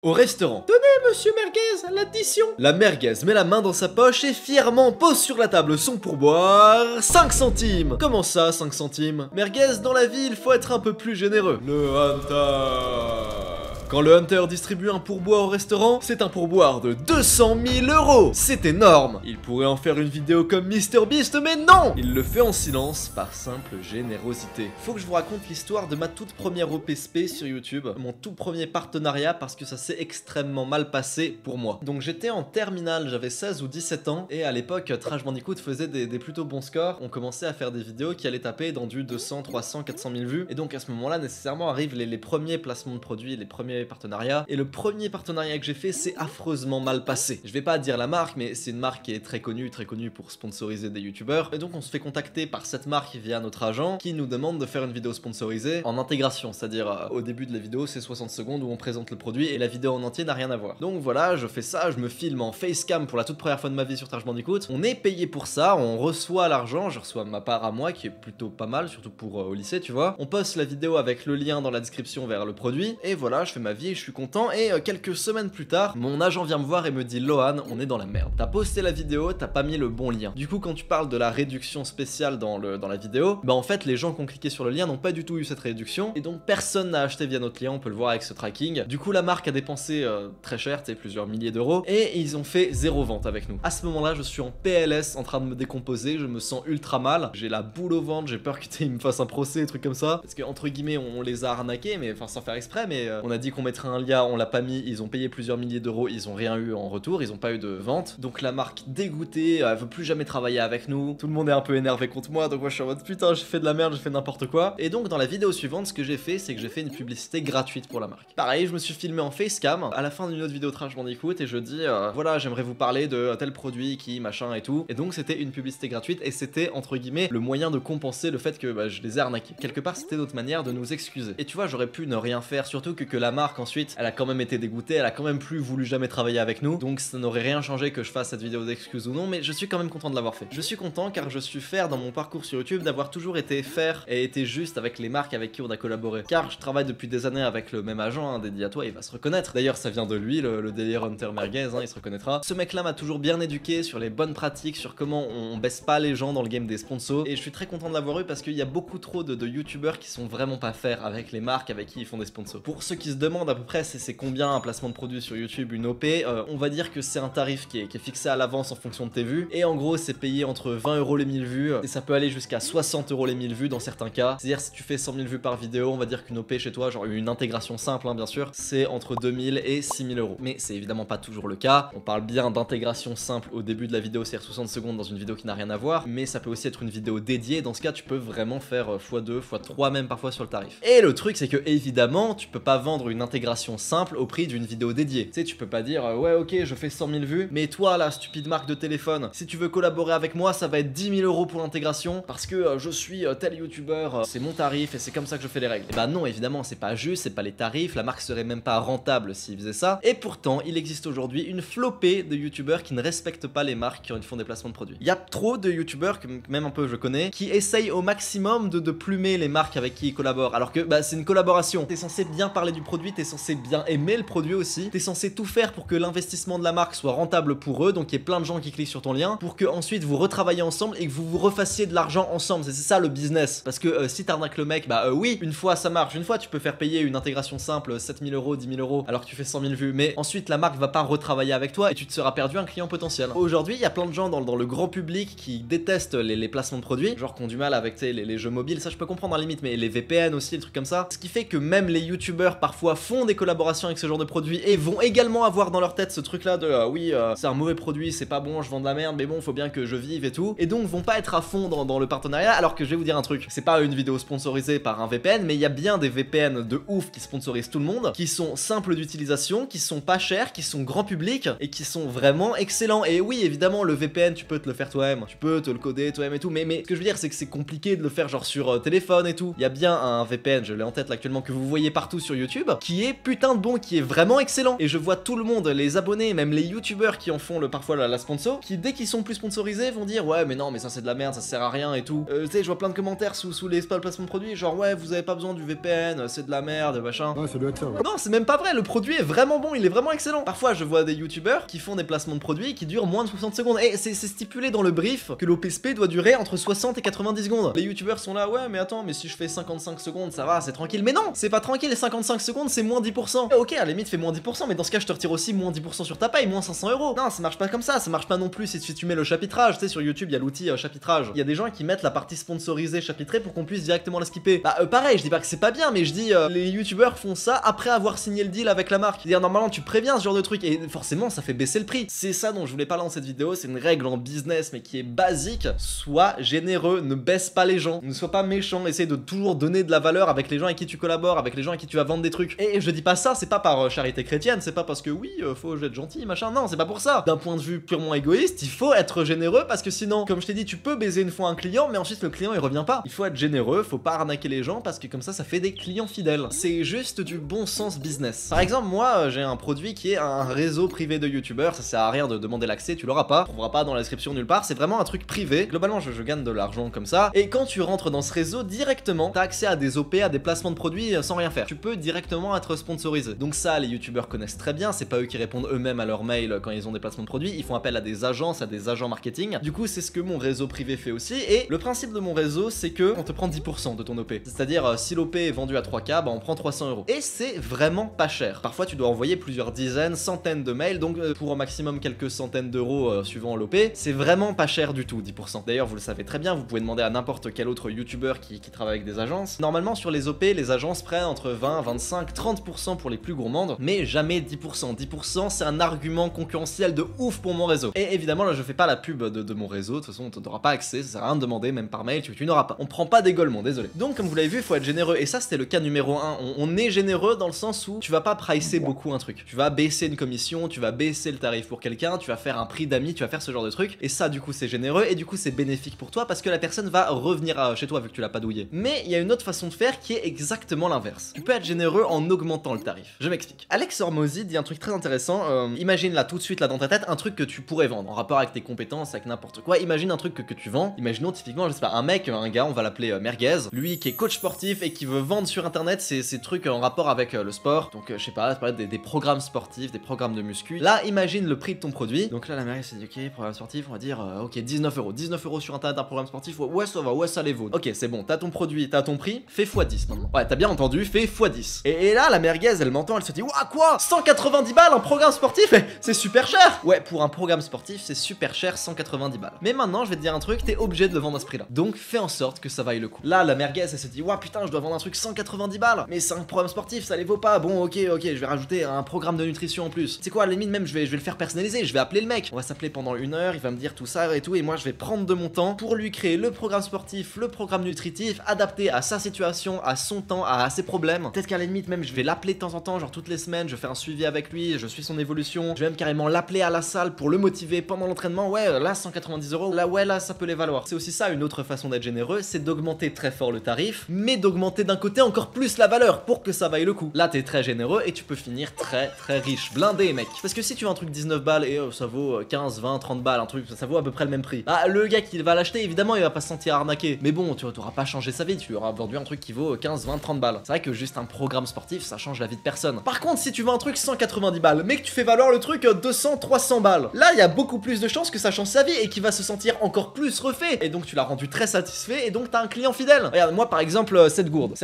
Au restaurant. Tenez, monsieur Merguez, l'addition. La merguez met la main dans sa poche et fièrement pose sur la table son pourboire 5 centimes. Comment ça, 5 centimes? Merguez, dans la vie, il faut être un peu plus généreux. Le Hunter. Quand le Hunter distribue un pourboire au restaurant, c'est un pourboire de 200 000 €. C'est énorme. Il pourrait en faire une vidéo comme MrBeast, mais non. Il le fait en silence, par simple générosité. Faut que je vous raconte l'histoire de ma toute première OPSP sur YouTube, mon tout premier partenariat, parce que ça s'est extrêmement mal passé pour moi. Donc j'étais en terminale, j'avais 16 ou 17 ans, et à l'époque, Trash Bandicoot faisait des plutôt bons scores. On commençait à faire des vidéos qui allaient taper dans du 200, 300, 400 000 vues, et donc à ce moment-là, nécessairement arrivent les premiers placements de produits, les premiers partenariats, et le premier partenariat que j'ai fait c'est affreusement mal passé. Je vais pas dire la marque, mais c'est une marque qui est très connue pour sponsoriser des youtubeurs, et donc on se fait contacter par cette marque via notre agent qui nous demande de faire une vidéo sponsorisée en intégration, c'est-à-dire au début de la vidéo c'est 60 secondes où on présente le produit et la vidéo en entier n'a rien à voir. Donc voilà, je fais ça, je me filme en facecam pour la toute première fois de ma vie sur Trash Bandicoot, on est payé pour ça, on reçoit l'argent, je reçois ma part à moi qui est plutôt pas mal, surtout pour au lycée tu vois, on poste la vidéo avec le lien dans la description vers le produit, et voilà, je fais ma vie, je suis content, et quelques semaines plus tard, mon agent vient me voir et me dit: Lohan, on est dans la merde. T'as posté la vidéo, t'as pas mis le bon lien. Du coup, quand tu parles de la réduction spéciale dans la vidéo, bah en fait, les gens qui ont cliqué sur le lien n'ont pas du tout eu cette réduction, et donc personne n'a acheté via notre lien, on peut le voir avec ce tracking. Du coup, la marque a dépensé très cher, tu sais, plusieurs milliers d'euros, et ils ont fait 0 vente avec nous. À ce moment-là, je suis en PLS, en train de me décomposer, je me sens ultra mal, j'ai la boule au ventre, j'ai peur qu'ils me fassent un procès, des trucs comme ça, parce que entre guillemets, on les a arnaqués, mais enfin sans faire exprès, mais on a dit qu'on mettrait un lien, on l'a pas mis, ils ont payé plusieurs milliers d'euros, ils ont rien eu en retour, ils ont pas eu de vente. Donc la marque dégoûtée, elle veut plus jamais travailler avec nous. Tout le monde est un peu énervé contre moi, donc moi je suis en mode putain, j'ai fait de la merde, j'ai fait n'importe quoi. Et donc dans la vidéo suivante, ce que j'ai fait, c'est que j'ai fait une publicité gratuite pour la marque. Pareil, je me suis filmé en facecam à la fin d'une autre vidéo Trash Bandicoot et je dis voilà, j'aimerais vous parler de tel produit qui machin et tout. Et donc c'était une publicité gratuite et c'était entre guillemets le moyen de compenser le fait que bah, je les ai arnaqués. Quelque part, c'était notre manière de nous excuser. Et tu vois, j'aurais pu ne rien faire, surtout que la marque ensuite, elle a quand même été dégoûtée, elle a quand même plus voulu jamais travailler avec nous, donc ça n'aurait rien changé que je fasse cette vidéo d'excuses ou non, mais je suis quand même content de l'avoir fait. Je suis content car je suis fier dans mon parcours sur YouTube d'avoir toujours été fair et été juste avec les marques avec qui on a collaboré. Car je travaille depuis des années avec le même agent, hein, dédié à toi, il va se reconnaître. D'ailleurs, ça vient de lui, le délire Hunter Merguez, hein, il se reconnaîtra. Ce mec-là m'a toujours bien éduqué sur les bonnes pratiques, sur comment on baisse pas les gens dans le game des sponsors, et je suis très content de l'avoir eu parce qu'il y a beaucoup trop de youtubeurs qui sont vraiment pas fair avec les marques avec qui ils font des sponsors. Pour ceux qui se demandent à peu près c'est combien un placement de produit sur YouTube, une OP, on va dire que c'est un tarif qui est fixé à l'avance en fonction de tes vues, et en gros c'est payé entre 20 € les 1000 vues, et ça peut aller jusqu'à 60 € les 1000 vues dans certains cas. C'est-à-dire si tu fais 100 000 vues par vidéo, on va dire qu'une OP chez toi, genre une intégration simple hein, bien sûr, c'est entre 2000 et 6000 €. Mais c'est évidemment pas toujours le cas, on parle bien d'intégration simple au début de la vidéo, c'est-à-dire 60 secondes dans une vidéo qui n'a rien à voir, mais ça peut aussi être une vidéo dédiée, dans ce cas tu peux vraiment faire x2, x3 même parfois sur le tarif. Et le truc c'est que évidemment tu peux pas vendre une intégration simple au prix d'une vidéo dédiée. Tu sais, tu peux pas dire ouais ok je fais 100 000 vues, mais toi la stupide marque de téléphone, si tu veux collaborer avec moi ça va être 10 000 € pour l'intégration parce que je suis tel youtubeur, c'est mon tarif et c'est comme ça que je fais les règles. Et bah non, évidemment c'est pas juste, c'est pas les tarifs, la marque serait même pas rentable s'il faisait ça, et pourtant il existe aujourd'hui une flopée de youtubeurs qui ne respectent pas les marques qui font des placements de produits. Il y a trop de youtubeurs, que même un peu je connais, qui essayent au maximum de plumer les marques avec qui ils collaborent, alors que bah c'est une collaboration, t'es censé bien parler du produit, t'es censé bien aimer le produit aussi, t'es censé tout faire pour que l'investissement de la marque soit rentable pour eux, donc il y ait plein de gens qui cliquent sur ton lien, pour que ensuite vous retravaillez ensemble et que vous vous refassiez de l'argent ensemble. C'est ça le business. Parce que si t'arnaques le mec, bah oui, une fois ça marche, une fois tu peux faire payer une intégration simple 7 000 €, 10 000 € alors que tu fais 100 000 vues, mais ensuite la marque va pas retravailler avec toi et tu te seras perdu un client potentiel. Aujourd'hui, il y a plein de gens dans le grand public qui détestent les placements de produits, genre qui ont du mal avec les jeux mobiles, ça je peux comprendre à la limite, mais les VPN aussi, les trucs comme ça. Ce qui fait que même les youtubeurs parfois font des collaborations avec ce genre de produits et vont également avoir dans leur tête ce truc là de oui c'est un mauvais produit, c'est pas bon, je vends de la merde, mais bon faut bien que je vive et tout, et donc vont pas être à fond dans le partenariat. Alors que je vais vous dire un truc, c'est pas une vidéo sponsorisée par un VPN, mais il y a bien des VPN de ouf qui sponsorisent tout le monde, qui sont simples d'utilisation, qui sont pas chers, qui sont grand public et qui sont vraiment excellents. Et oui évidemment le VPN tu peux te le faire toi-même, tu peux te le coder toi-même et tout, mais ce que je veux dire c'est que c'est compliqué de le faire genre sur téléphone et tout. Il y a bien un VPN, je l'ai en tête là actuellement, que vous voyez partout sur YouTube, qui est putain de bon, qui est vraiment excellent. Et je vois tout le monde, les abonnés, même les youtubeurs qui en font parfois la sponsor, qui dès qu'ils sont plus sponsorisés vont dire ouais mais non mais ça c'est de la merde, ça sert à rien et tout. Tu sais, je vois plein de commentaires sous les placements de produits, genre ouais vous avez pas besoin du VPN, c'est de la merde, machin. Ouais, ça doit être ça, ouais. Non, c'est même pas vrai, le produit est vraiment bon, il est vraiment excellent. Parfois je vois des youtubeurs qui font des placements de produits qui durent moins de 60 secondes. Et c'est stipulé dans le brief que l'OPSP doit durer entre 60 et 90 secondes. Les youtubeurs sont là, ouais mais attends, mais si je fais 55 secondes ça va, c'est tranquille. Mais non, c'est pas tranquille, les 55 secondes c'est moins 10%. Ok, à la limite fais moins 10%, mais dans ce cas je te retire aussi moins 10% sur ta paye, moins 500 €. Non, ça marche pas comme ça marche pas non plus si tu mets le chapitrage. Tu sais, sur YouTube il y a l'outil chapitrage. Il y a des gens qui mettent la partie sponsorisée chapitrée pour qu'on puisse directement la skipper. Bah pareil, je dis pas que c'est pas bien, mais je dis les youtubeurs font ça après avoir signé le deal avec la marque. C'est-à-dire normalement tu préviens ce genre de truc et forcément ça fait baisser le prix. C'est ça dont je voulais parler dans cette vidéo, c'est une règle en business mais qui est basique. Sois généreux, ne baisse pas les gens, ne sois pas méchant, essaye de toujours donner de la valeur avec les gens avec qui tu collabores, avec les gens avec qui tu vas vendre des trucs. Et je dis pas ça, c'est pas par charité chrétienne, c'est pas parce que oui, faut être gentil, machin, non, c'est pas pour ça. D'un point de vue purement égoïste, il faut être généreux parce que sinon, comme je t'ai dit, tu peux baiser une fois un client, mais ensuite le client il revient pas. Il faut être généreux, faut pas arnaquer les gens parce que comme ça fait des clients fidèles. C'est juste du bon sens business. Par exemple, moi j'ai un produit qui est un réseau privé de youtubeurs, ça sert à rien de demander l'accès, tu l'auras pas, tu trouveras pas dans la description nulle part, c'est vraiment un truc privé. Globalement, je gagne de l'argent comme ça. Et quand tu rentres dans ce réseau directement, t'as accès à des OP, à des placements de produits sans rien faire. Tu peux directement être sponsorisé. Donc ça, les youtubeurs connaissent très bien, c'est pas eux qui répondent eux-mêmes à leur mail quand ils ont des placements de produits, ils font appel à des agences, à des agents marketing. Du coup, c'est ce que mon réseau privé fait aussi. Et le principe de mon réseau, c'est que on te prend 10% de ton OP. C'est-à-dire, si l'OP est vendu à 3K, bah on prend 300 €. Et c'est vraiment pas cher. Parfois, tu dois envoyer plusieurs dizaines, centaines de mails, donc pour au maximum quelques centaines d'euros suivant l'OP, c'est vraiment pas cher du tout, 10%. D'ailleurs, vous le savez très bien, vous pouvez demander à n'importe quel autre youtubeur qui travaille avec des agences. Normalement, sur les OP, les agences prennent entre 20, 25, 30% pour les plus gourmandes, mais jamais 10%. 10%, c'est un argument concurrentiel de ouf pour mon réseau. Et évidemment, là, je fais pas la pub de mon réseau, de toute façon, tu n'auras pas accès, ça sert à rien de demander, même par mail, tu n'auras pas. On prend pas d'égolement, désolé. Donc, comme vous l'avez vu, il faut être généreux, et ça, c'était le cas numéro 1. On est généreux dans le sens où tu vas pas pricer beaucoup un truc. Tu vas baisser une commission, tu vas baisser le tarif pour quelqu'un, tu vas faire un prix d'amis, tu vas faire ce genre de truc, et ça, du coup, c'est généreux, et du coup, c'est bénéfique pour toi parce que la personne va revenir chez toi vu que tu l'as pas douillé. Mais il y a une autre façon de faire qui est exactement l'inverse. Tu peux être généreux en augmentant le tarif. Je m'explique. Alex Hormozy dit un truc très intéressant. Imagine là tout de suite là dans ta tête un truc que tu pourrais vendre en rapport avec tes compétences, avec n'importe quoi. Imagine un truc que tu vends. Imaginons typiquement, je sais pas, un gars, on va l'appeler Merguez, lui qui est coach sportif et qui veut vendre sur internet ces trucs en rapport avec le sport. Donc je sais pas, ça peut être des programmes sportifs, des programmes de muscu. Là, imagine le prix de ton produit. Donc là, la Merguez s'est dit ok, programme sportif, on va dire ok 19 €. 19 € sur internet un programme sportif, ouais ça va, ouais ça les vaut. Ok, c'est bon, t'as ton produit, t'as ton prix, fais x10 maintenant. Ouais, t'as bien entendu, fais x10. Et là, la Merguez, elle m'entend, elle se dit ouah quoi, 190 balles un programme sportif, c'est super cher. Ouais, pour un programme sportif, c'est super cher, 190 balles. Mais maintenant, je vais te dire un truc, t'es obligé de le vendre à ce prix-là. Donc fais en sorte que ça vaille le coup. Là, la Merguez, elle se dit ouah putain, je dois vendre un truc 190 balles. Mais c'est un programme sportif, ça les vaut pas. Bon, ok, je vais rajouter un programme de nutrition en plus. C'est quoi, à la limite même, je vais le faire personnaliser. Je vais appeler le mec. On va s'appeler pendant 1 heure, il va me dire tout ça et tout, et moi je vais prendre de mon temps pour lui créer le programme sportif, le programme nutritif, adapté à sa situation, à son temps, à ses problèmes. Peut-être qu'à la limite même, je vais l'appeler de temps en temps, genre toutes les semaines, je fais un suivi avec lui, je suis son évolution. Je vais même carrément l'appeler à la salle pour le motiver pendant l'entraînement. Ouais, là 190 €, là ouais, là ça peut les valoir. C'est aussi ça une autre façon d'être généreux, c'est d'augmenter très fort le tarif, mais d'augmenter d'un côté encore plus la valeur pour que ça vaille le coup. Là t'es très généreux et tu peux finir très riche, blindé mec. Parce que si tu veux un truc 19 balles et ça vaut 15, 20, 30 balles, un truc, ça vaut à peu près le même prix. Ah, le gars qui va l'acheter, évidemment il va pas se sentir arnaqué, mais bon, tu auras pas changé sa vie, tu lui auras vendu un truc qui vaut 15, 20, 30 balles. C'est vrai que juste un programme sportif, ça change la vie de personne. Par contre, si tu veux un truc 190 balles, mais que tu fais valoir le truc 200, 300 balles, là il y a beaucoup plus de chances que ça change sa vie et qu'il va se sentir encore plus refait. Et donc tu l'as rendu très satisfait et donc t'as un client fidèle. Regarde, moi par exemple, cette gourde,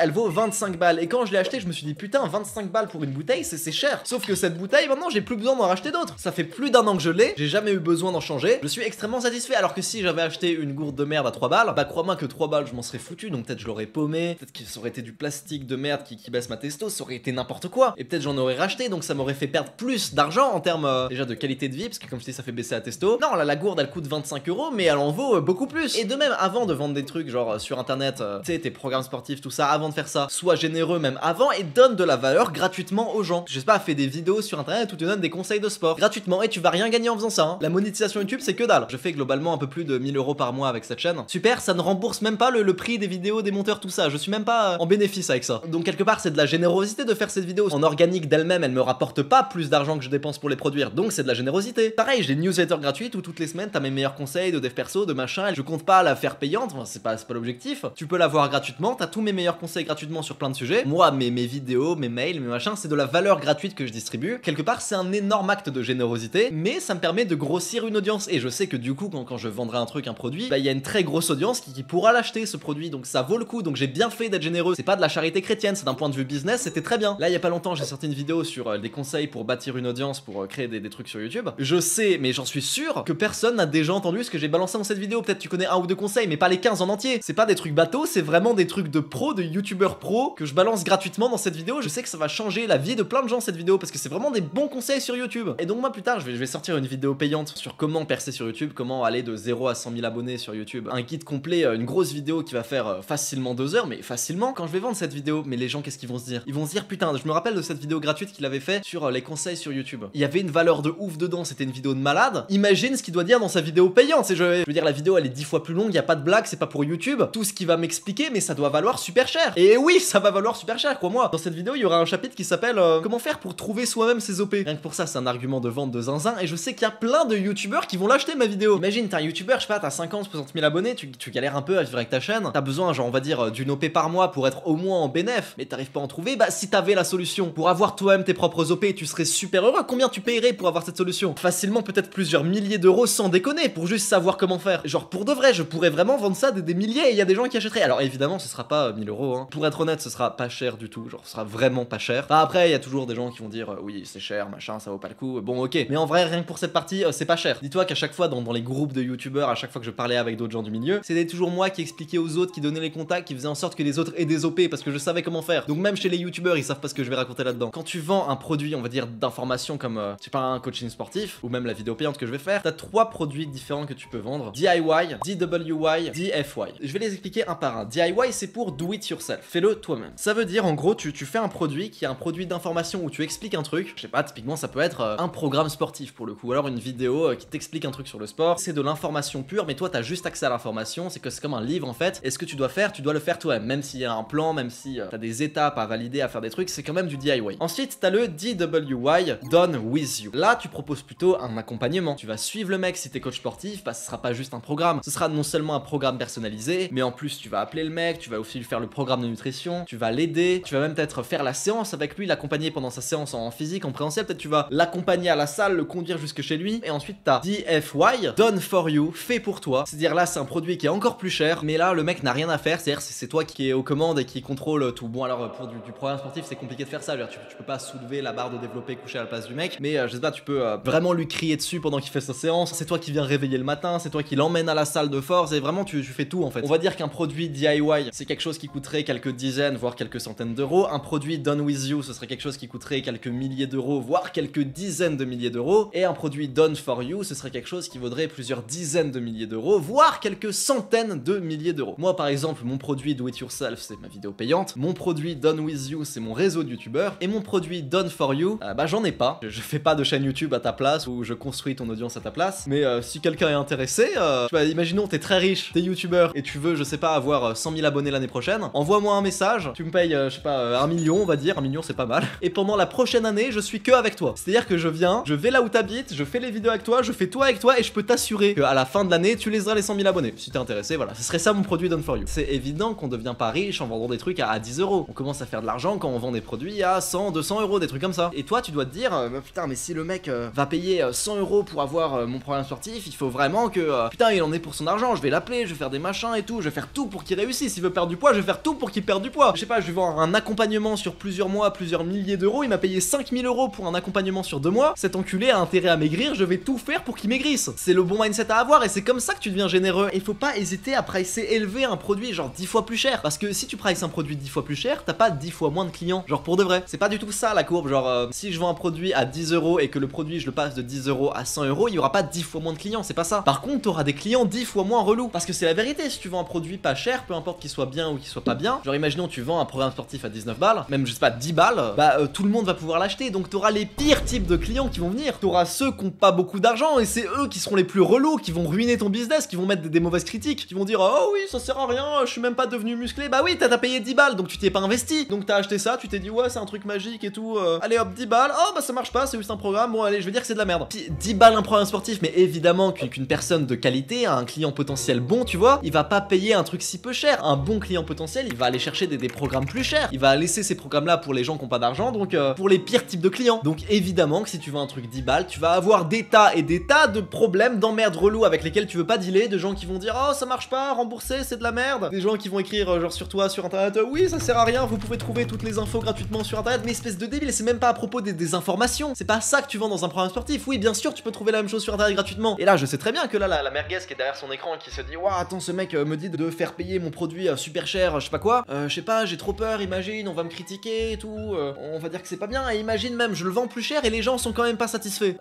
elle vaut 25 balles. Et quand je l'ai acheté, je me suis dit putain, 25 balles pour une bouteille, c'est cher. Sauf que cette bouteille, maintenant j'ai plus besoin d'en racheter d'autres. Ça fait plus d'1 an que je l'ai, j'ai jamais eu besoin d'en changer. Je suis extrêmement satisfait. Alors que si j'avais acheté une gourde de merde à 3 balles, bah crois-moi que 3 balles je m'en serais foutu. Donc peut-être je l'aurais paumé, peut-être que ça aurait été du plastique de merde qui baisse ma testo, ça aurait été n'importe quoi. Et peut-être j'en aurais racheté, donc ça m'aurait fait perdre plus d'argent en termes déjà de qualité de vie, parce que comme je dis, ça fait baisser la testo. Non, là la gourde elle coûte 25 €, mais elle en vaut beaucoup plus. Et de même, avant de vendre des trucs genre sur internet, tu sais, tes programmes sportifs, tout ça, avant de faire ça, sois généreux même avant et donne de la valeur gratuitement aux gens. Je sais pas, fais des vidéos sur internet où tu donnes des conseils de sport gratuitement et tu vas rien gagner en faisant ça. La monétisation YouTube, c'est que dalle. Je fais globalement un peu plus de 1000 € par mois avec cette chaîne. Super, ça ne rembourse même pas le prix des vidéos, des monteurs, tout ça. Je suis même pas en bénéfice avec ça. Donc quelque part, c'est de la générosité de faire cette vidéo. En organique d'elle-même, elle me rapporte pas plus d'argent que je dépense pour les produire, donc c'est de la générosité. Pareil, j'ai une newsletter gratuite où toutes les semaines t'as mes meilleurs conseils de dev perso, de machin, et je compte pas la faire payante, enfin, c'est pas l'objectif. Tu peux la voir gratuitement, t'as tous mes meilleurs conseils gratuitement sur plein de sujets. Moi, mes vidéos, mes mails, mes machins, c'est de la valeur gratuite que je distribue. Quelque part, c'est un énorme acte de générosité, mais ça me permet de grossir une audience. Et je sais que du coup, quand je vendrai un truc, un produit, bah il y a une très grosse audience qui pourra l'acheter ce produit, donc ça vaut le coup. Donc j'ai bien fait d'être généreux. C'est pas de la charité chrétienne, c'est d'un point de vue business, c'était très bien. Là, il y a pas longtemps, j'ai sorti une vidéo sur des conseils pour bâtir une audience, pour créer des trucs sur YouTube. Je sais, mais j'en suis sûr que personne n'a déjà entendu ce que j'ai balancé dans cette vidéo. Peut-être tu connais un ou deux conseils, mais pas les 15 en entier. C'est pas des trucs bateaux, c'est vraiment des trucs de pro, de youtubeurs pro que je balance gratuitement dans cette vidéo. Je sais que ça va changer la vie de plein de gens cette vidéo parce que c'est vraiment des bons conseils sur YouTube. Et donc moi plus tard, je vais sortir une vidéo payante sur comment percer sur YouTube, comment aller de 0 à 100 000 abonnés sur YouTube. Un guide complet, une grosse vidéo qui va faire facilement 2 heures, mais facilement. Quand je vais vendre cette vidéo, mais les gens qu'est-ce qu'ils vont se dire? Ils vont se dire putain, je me rappelle de cette vidéo gratuite qu'il avait fait sur les conseils sur YouTube. Il y avait une valeur de ouf dedans, c'était une vidéo de malade. Imagine ce qu'il doit dire dans sa vidéo payante. Je veux dire, la vidéo elle est 10 fois plus longue, il y a pas de blague, c'est pas pour YouTube. Tout ce qu'il va m'expliquer, mais ça doit valoir super cher. Et oui, ça va valoir super cher, crois-moi. Dans cette vidéo, il y aura un chapitre qui s'appelle comment faire pour trouver soi-même ses OP. Rien que pour ça, c'est un argument de vente de zinzin. Et je sais qu'il y a plein de youtubeurs qui vont l'acheter ma vidéo. Imagine, t'es un youtubeur, je sais pas, t'as 50, 60 000 abonnés, tu galères un peu à vivre avec ta chaîne. T'as besoin, genre, on va dire, d'une OP par mois pour être au moins en bénéf, mais t'arrives pas à en trouver. Bah, si t'avais la solution pour avoir toi-même tes propres OP, tu serais super heureux. Combien tu paierais pour avoir cette solution? Facilement, peut-être plusieurs milliers d'euros sans déconner pour juste savoir comment faire. Genre, pour de vrai, je pourrais vraiment vendre ça des milliers et il y a des gens qui achèteraient. Alors, évidemment, ce sera pas 1000 euros, hein. Pour être honnête, ce sera pas cher du tout. Genre, ce sera vraiment pas cher. Enfin, après, il y a toujours des gens qui vont dire oui, c'est cher, machin, ça vaut pas le coup. Bon, ok. Mais en vrai, rien que pour cette partie, c'est pas cher. Dis-toi qu'à chaque fois, dans les groupes de youtubeurs, à chaque fois que je parlais avec d'autres gens du milieu, c'était toujours moi qui expliquais aux autres, qui donnais les contacts, qui faisait en sorte que les autres aient des OP parce que je savais comment faire. Donc, même chez les youtubeurs, ils savent pas ce que je vais raconter là-dedans. Quand tu vends un produit, on va dire, d'information comme, je sais pas, un coaching sportif ou même la vidéo payante que je vais faire, t'as 3 produits différents que tu peux vendre: DIY, DWY, DFY. Je vais les expliquer un par un. DIY, c'est pour do it yourself. Fais-le toi-même. Ça veut dire, en gros, tu fais un produit qui est un produit d'information où tu expliques un truc. Je sais pas, typiquement, ça peut être un programme sportif pour le coup, ou alors une vidéo qui t'explique un truc sur le sport. C'est de l'information pure, mais toi, t'as juste accès à l'information. C'est comme un livre en fait. Et ce que tu dois faire, tu dois le faire toi-même. Même s'il y a un plan, même si t'as des étapes à valider, à faire des trucs, c'est quand même du DIY. Ensuite, t'as le DWY, Done With You. Là, tu proposes plutôt un accompagnement. Tu vas suivre le mec si t'es coach sportif, bah ce sera pas juste un programme. Ce sera non seulement un programme personnalisé, mais en plus, tu vas appeler le mec, tu vas aussi lui faire le programme de nutrition, tu vas l'aider, tu vas même peut-être faire la séance avec lui, l'accompagner pendant sa séance en physique, en présentiel. Peut-être tu vas l'accompagner à la salle, le conduire jusque chez lui. Et ensuite, t'as DFY, Done For You, fait pour toi. C'est-à-dire là, c'est un produit qui est encore plus cher, mais là, le mec n'a rien à faire. C'est-à-dire, c'est toi qui es aux commandes et qui contrôle tout. Bon, alors pour du programme sportif, c'est compliqué de faire ça. Tu peux pas soulever la barre de développé couché à la place du mec, mais je sais pas, tu peux vraiment lui crier dessus pendant qu'il fait sa séance. C'est toi qui viens réveiller le matin, c'est toi qui l'emmène à la salle de force, et vraiment tu fais tout en fait. On va dire qu'un produit DIY, c'est quelque chose qui coûterait quelques dizaines, voire quelques centaines d'euros. Un produit Done With You, ce serait quelque chose qui coûterait quelques milliers d'euros, voire quelques dizaines de milliers d'euros. Et un produit Done For You, ce serait quelque chose qui vaudrait plusieurs dizaines de milliers d'euros, voire quelques centaines de milliers d'euros. Moi par exemple, mon produit Do It Yourself, c'est ma vidéo payante. Mon produit Done With You, c'est mon réseau de youtubeurs. Et mon produit Done For You, bah j'en ai pas. Je fais pas de chaîne YouTube à ta place ou je construis ton audience à ta place. Mais si quelqu'un est intéressé, je sais pas, imaginons t'es très riche, t'es youtubeur et tu veux, je sais pas, avoir 100 000 abonnés l'année prochaine, envoie-moi un message, tu me payes, je sais pas, 1 million, on va dire, 1 million c'est pas mal. Et pendant la prochaine année, je suis que avec toi. C'est-à-dire que je viens, je vais là où t'habites, je fais les vidéos avec toi, je fais tout avec toi et je peux t'assurer qu'à la fin de l'année, tu léseras les 100 000 abonnés. Si t'es intéressé, voilà. Ce serait ça mon produit Done For You. C'est évident qu'on devient pas riche en vendant des trucs à 10 euros. On commence à faire de l'argent quand on vend des produits à 100, 200 euros, des trucs comme ça. Et toi, tu dois te dire, putain, mais si le mec va payer 100 euros pour avoir mon programme sportif, il faut vraiment que, putain, il en est pour son argent, je vais l'appeler, je vais faire des machins et tout, je vais faire tout pour qu'il réussisse. S'il veut perdre du poids, je vais faire tout pour qu'il perde du poids. Je sais pas, je vais vendre un accompagnement sur plusieurs mois, plusieurs milliers d'euros, il m'a payé 5000 euros pour un accompagnement sur 2 mois. Cet enculé a intérêt à maigrir, je vais tout faire pour qu'il maigrisse. C'est le bon mindset à avoir et c'est comme ça que tu deviens généreux. Et faut pas hésiter à pricer élever un produit genre 10 fois plus cher. Parce que si tu prices un produit 10 fois plus cher, t'as pas 10 fois moins de clients. Genre pour de vrai. C'est pas du tout ça la courbe. Genre si je vends un produit à 10 euros et que le produit je le passe de 10 euros à 100 euros, il y aura pas 10 fois moins de clients. C'est pas ça. Par contre, t'auras des clients 10 fois moins relous. Parce que c'est la vérité. Si tu vends un produit pas cher, peu importe qu'il soit bien ou qu'il soit pas bien. Genre imaginons tu vends un programme sportif à 19 balles, même je sais pas 10 balles, bah tout le monde va pouvoir l'acheter. Donc t'auras les pires types de clients qui vont venir. T'auras ceux qui ont pas beaucoup d'argent et c'est eux qui seront les plus relous, qui vont ruiner ton business, qui vont mettre des mauvaises critiques, qui vont dire oh oui ça sert à rien, je suis même pas devenu musclé. Bah oui, t'as payé 10 balles donc tu t'y es pas investi. Donc Donc t'as acheté ça, tu t'es dit ouais c'est un truc magique et tout, allez hop 10 balles, oh bah ça marche pas, c'est juste un programme, bon allez je vais dire que c'est de la merde. Puis 10 balles un programme sportif, mais évidemment qu'une personne de qualité, un client potentiel bon tu vois, il va pas payer un truc si peu cher. Un bon client potentiel, il va aller chercher des programmes plus chers, il va laisser ces programmes là pour les gens qui ont pas d'argent, donc pour les pires types de clients. Donc évidemment que si tu veux un truc 10 balles, tu vas avoir des tas et des tas de problèmes, d'emmerdes relous avec lesquels tu veux pas dealer, de gens qui vont dire oh ça marche pas, rembourser c'est de la merde, des gens qui vont écrire genre sur toi sur internet oui ça sert à rien, vous pouvez trouver toutes les infos gratuitement sur internet, mais espèce de débile, c'est même pas à propos des informations, c'est pas ça que tu vends dans un programme sportif. Oui bien sûr tu peux trouver la même chose sur internet gratuitement, et là je sais très bien que là la merguez qui est derrière son écran qui se dit waouh attends ce mec me dit de faire payer mon produit super cher, je sais pas quoi, je sais pas, j'ai trop peur, imagine on va me critiquer et tout, on va dire que c'est pas bien, et imagine même je le vends plus cher et les gens sont quand même pas satisfaits.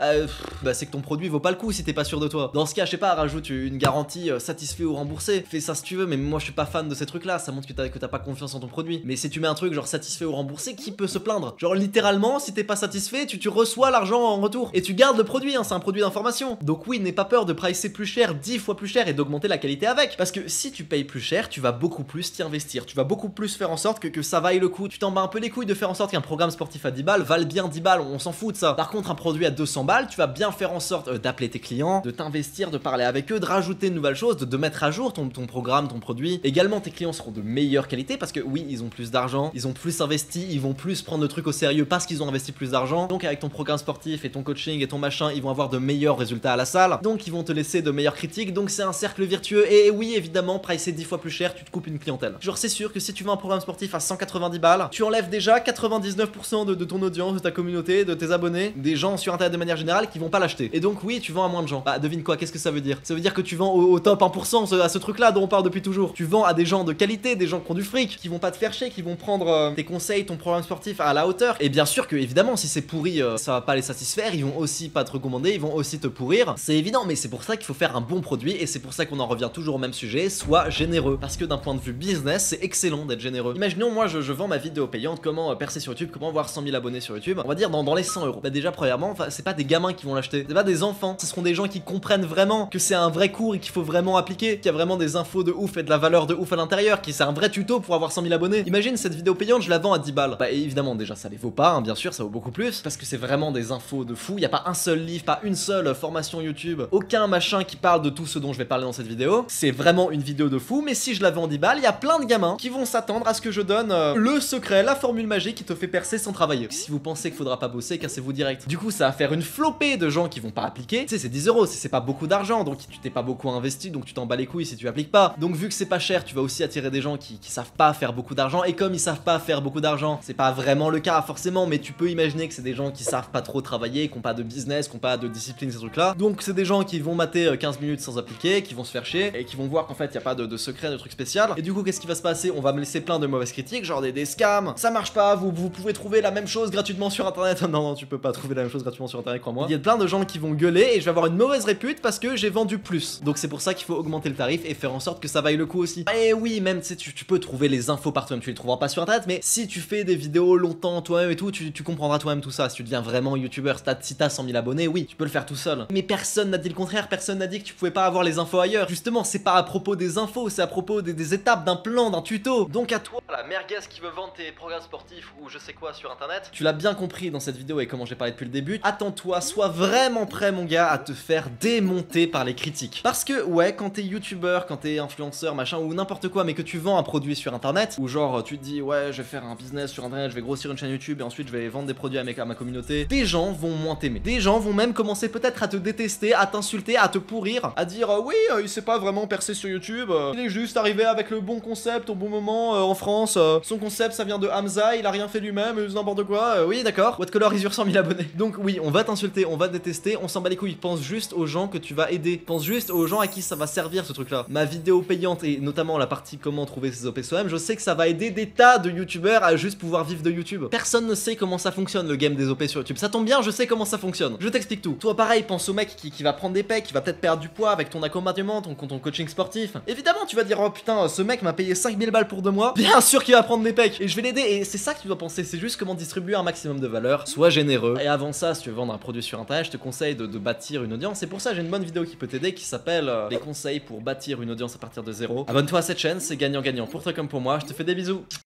Bah c'est que ton produit vaut pas le coup si t'es pas sûr de toi. Dans ce cas je sais pas, rajoute une garantie satisfait ou remboursé, fais ça si tu veux, mais moi je suis pas fan de ces trucs là, ça montre que t'as pas confiance en ton produit. Mais si tu mets un truc genre satisfait ou remboursé, qui peut se plaindre? Genre littéralement si t'es pas satisfait tu reçois l'argent en retour et tu gardes le produit, hein, c'est un produit d'information. Donc oui n'aie pas peur de pricer plus cher, 10 fois plus cher, et d'augmenter la qualité avec, parce que si tu payes plus cher tu vas beaucoup plus t'y investir, tu vas beaucoup plus faire en sorte que ça vaille le coup. Tu t'en bats un peu les couilles de faire en sorte qu'un programme sportif à 10 balles vale bien 10 balles, on s'en fout de ça. Par contre un produit à 200 balles, tu vas bien faire en sorte d'appeler tes clients, de t'investir, de parler avec eux, de rajouter de nouvelles choses, de mettre à jour ton programme, ton produit. Également tes clients seront de meilleure qualité parce que oui ils ont plus d'argent, ils ont plus investi, ils vont plus prendre le truc au sérieux parce qu'ils ont investi plus d'argent. Donc avec ton programme sportif et ton coaching et ton machin, ils vont avoir de meilleurs résultats à la salle, donc ils vont te laisser de meilleures critiques, donc c'est un cercle vertueux. Et oui évidemment pricer 10 fois plus cher, tu te coupes une clientèle. Genre c'est sûr que si tu veux un programme sportif à 190 balles, tu enlèves déjà 99% de ton audience, de ta communauté, de tes abonnés, des gens sur internet de manière générale qui vont pas l'acheter. Et donc oui tu vends à moins de gens. Bah devine quoi, qu'est-ce que ça veut dire? Ça veut dire que tu vends au top 1% à ce truc là dont on parle depuis toujours. Tu vends à des gens de qualité, des gens qui ont du fric, qui vont pas te faire chier, qui vont prendre tes conseils, ton programme sportif à la hauteur. Et bien sûr que évidemment si c'est pourri, ça va pas les satisfaire, ils vont aussi pas te recommander, ils vont aussi te pourrir. C'est évident, mais c'est pour ça qu'il faut faire un bon produit, et c'est pour ça qu'on en revient toujours au même sujet, sois généreux. Parce que d'un point de vue business, c'est excellent d'être généreux. Imaginons moi je vends ma vidéo payante, comment percer sur YouTube, comment avoir 100 000 abonnés sur YouTube, on va dire dans les 100 euros. Bah déjà premièrement, c'est pas des gamins qui vont l'acheter, c'est pas des enfants, ce seront des gens qui comprennent vraiment que c'est un vrai cours et qu'il faut vraiment appliquer, qu'il y a vraiment des infos de ouf et de la valeur de ouf à l'intérieur, qui c'est un vrai tuto pour avoir 100 000 abonnés. Imagine cette vidéo payante, je la vends à 10 balles. Bah évidemment déjà ça les vaut pas, hein, bien sûr ça vaut beaucoup plus, parce que c'est vraiment des infos de fou, y a pas un seul livre, pas une seule formation YouTube, aucun machin qui parle de tout ce dont je vais parler dans cette vidéo. C'est vraiment une vidéo de fou, mais si je la vends 10 balles, y a plein de gamins qui vont s'attendre à ce que je donne le secret, la formule magique qui te fait percer sans travailler. Si vous pensez qu'il faudra pas bosser, cassez-vous direct. Du coup ça va faire une flopée de gens qui vont pas appliquer. Tu sais c'est 10 euros, c'est pas beaucoup d'argent, donc tu t'es pas beaucoup investi, donc tu t'en bats les couilles si tu appliques pas. Donc vu que c'est pas cher, tu vas aussi attirer des gens qui savent pas faire beaucoup d'argent, et comme ils savent pas faire beaucoup d'argent, c'est pas vraiment le cas forcément, mais tu peux imaginer que c'est des gens qui savent pas trop travailler, qui ont pas de business, qui ont pas de discipline, ces trucs là. Donc c'est des gens qui vont mater 15 minutes sans appliquer, qui vont se faire chier, et qui vont voir qu'en fait y a pas de secret, de truc spécial. Et du coup qu'est-ce qui va se passer? On va me laisser plein de mauvaises critiques, genre des scams, ça marche pas, vous pouvez trouver la même chose gratuitement sur internet. Non tu peux pas trouver la même chose gratuitement sur internet, crois-moi. Il y a plein de gens qui vont gueuler et je vais avoir une mauvaise répute parce que j'ai vendu plus. Donc c'est pour ça qu'il faut augmenter le tarif et faire en sorte que ça vaille le coup aussi. Et oui, même tu sais, tu peux trouver les infos par toi-même, tu les trouveras pas sur internet, mais si tu fais des vidéos longtemps toi-même et tout, tu comprendras toi-même tout ça. Si tu deviens vraiment youtubeur, si t'as 100 000 abonnés, oui, tu peux le faire tout seul. Mais personne n'a dit le contraire, personne n'a dit que tu pouvais pas avoir les infos ailleurs. Justement, c'est pas à propos des infos, c'est à propos des étapes, d'un plan, d'un tuto. Donc à toi, la merguez qui veut vendre tes programmes sportifs ou je sais quoi sur internet, tu l'as bien compris dans cette vidéo et comment j'ai parlé depuis le début, attends-toi, sois vraiment prêt mon gars à te faire démonter par les critiques. Parce que ouais, quand t'es youtubeur, quand t'es influenceur, machin, ou n'importe quoi, mais que tu vends un produit sur internet, ou genre tu te dis ouais je vais faire un business sur internet, je vais grossir une chaîne YouTube et ensuite je vais vendre des produits à ma communauté, des gens vont moins t'aimer. Des gens vont même commencer peut-être à te détester, à t'insulter, à te pourrir, à dire oui il sait pas vraiment percer sur YouTube, il est juste arrivé avec le bon concept au bon moment en France, son concept ça vient de Hamza, il a rien fait lui-même, n'importe quoi, oui d'accord, what color is your 100 000 abonnés. Donc oui, on va t'insulter, on va te détester, on s'en bat les couilles, pense juste aux gens que tu vas aider, pense juste aux gens à qui ça va servir ce truc là. Ma vidéo payante et notamment la partie comment trouver ses OP soi-même, je sais que ça va aider des tas de youtubeurs à juste pouvoir vivre de YouTube. Personne ne sait comment ça fonctionne le game des OP sur YouTube, ça tombe bien, je sais comment ça fonctionne, je t'explique tout. Toi pareil, pense au mec qui va prendre des pecs, qui va peut-être perdre du poids avec ton accompagnement, ton coaching sportif. Évidemment tu vas dire oh putain ce mec m'a payé 5000 balles pour 2 mois, bien sûr qu'il va prendre des pecs et je vais l'aider, et c'est ça que tu dois penser, c'est juste comment distribuer un maximum de valeur, sois généreux. Et avant ça, si tu veux vendre un produit sur internet, je te conseille de bâtir une audience, et pour ça j'ai une bonne vidéo qui peut t'aider qui s'appelle les conseils pour bâtir une audience à partir de zéro. Abonne-toi à cette chaîne, c'est gagnant-gagnant pour toi comme pour moi, je te fais des bisous.